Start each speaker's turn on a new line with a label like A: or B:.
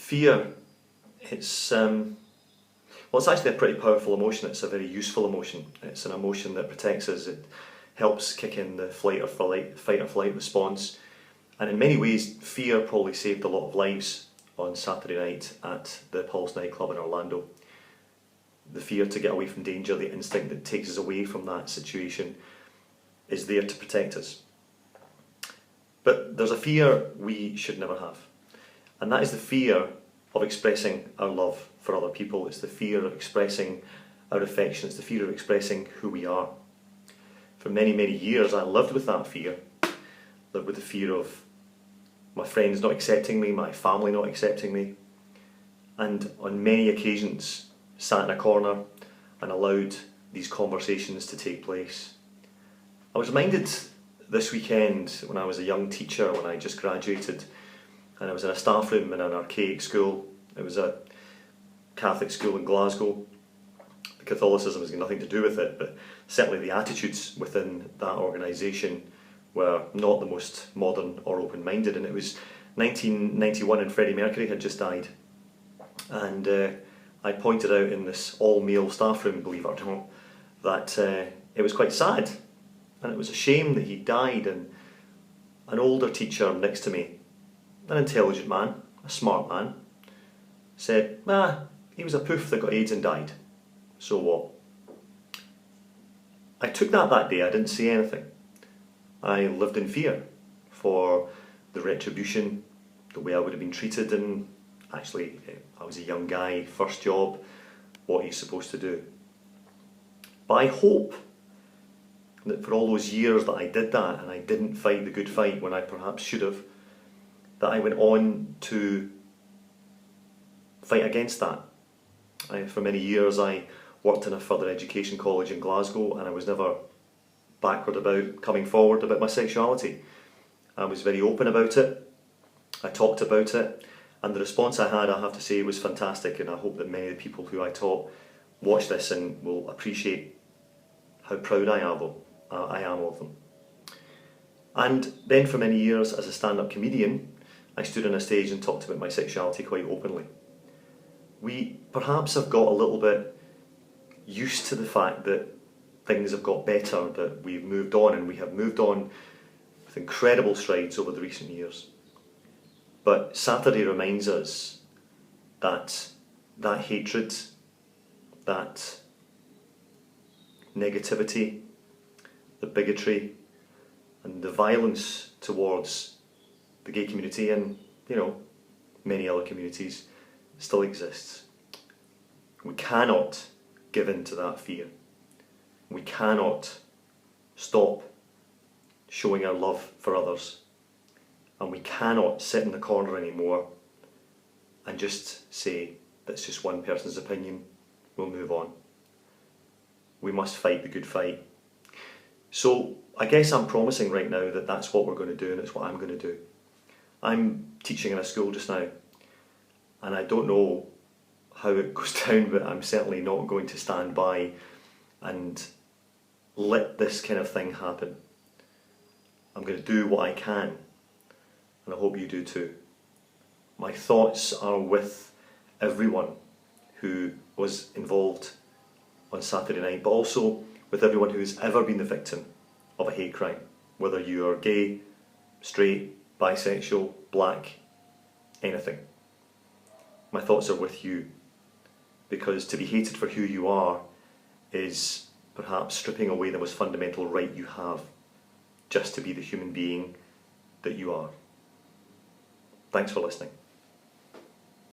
A: Fear, it's actually a pretty powerful emotion. It's a very useful emotion. It's an emotion that protects us. It helps kick in the fight or flight response. And in many ways, fear probably saved a lot of lives on Saturday night at the Pulse nightclub in Orlando. The fear to get away from danger, the instinct that takes us away from that situation, is there to protect us. But there's a fear we should never have, and that is the fear of expressing our love for other people. It's the fear of expressing our affection. It's the fear of expressing who we are. For many, many years I lived with that fear. Lived with the fear of my friends not accepting me, my family not accepting me, and on many occasions sat in a corner and allowed these conversations to take place. I was reminded this weekend when I was a young teacher, when I just graduated, and I was in a staff room in an archaic school. It was a Catholic school in Glasgow. The Catholicism has got nothing to do with it, but certainly the attitudes within that organisation were not the most modern or open-minded. And it was 1991 and Freddie Mercury had just died. And I pointed out in this all-male staff room, believe it or not, that it was quite sad. And it was a shame that he died. And an older teacher next to me, an intelligent man, a smart man, said, he was a poof that got AIDS and died. So what? I took that day, I didn't say anything. I lived in fear for the retribution, the way I would have been treated, and actually I was a young guy, first job, what are you supposed to do? But I hope that for all those years that I did that and I didn't fight the good fight when I perhaps should have, that I went on to fight against that. For many years I worked in a further education college in Glasgow, and I was never backward about coming forward about my sexuality. I was very open about it, I talked about it, and the response I had, I have to say, was fantastic, and I hope that many of the people who I taught watch this and will appreciate how proud I am of them. And then for many years as a stand-up comedian, I stood on a stage and talked about my sexuality quite openly. We perhaps have got a little bit used to the fact that things have got better, that we've moved on, and we have moved on with incredible strides over the recent years. But Saturday reminds us that that hatred, that negativity, the bigotry and the violence towards the gay community and, many other communities still exists. We cannot give in to that fear. We cannot stop showing our love for others, and we cannot sit in the corner anymore and just say that's just one person's opinion, we'll move on. We must fight the good fight. So I guess I'm promising right now that that's what we're going to do, and it's what I'm going to do. I'm teaching in a school just now, and I don't know how it goes down, but I'm certainly not going to stand by and let this kind of thing happen. I'm going to do what I can, and I hope you do too. My thoughts are with everyone who was involved on Saturday night, but also with everyone who has ever been the victim of a hate crime, whether you are gay, straight, bisexual, black, anything. My thoughts are with you, because to be hated for who you are is perhaps stripping away the most fundamental right you have, just to be the human being that you are. Thanks for listening.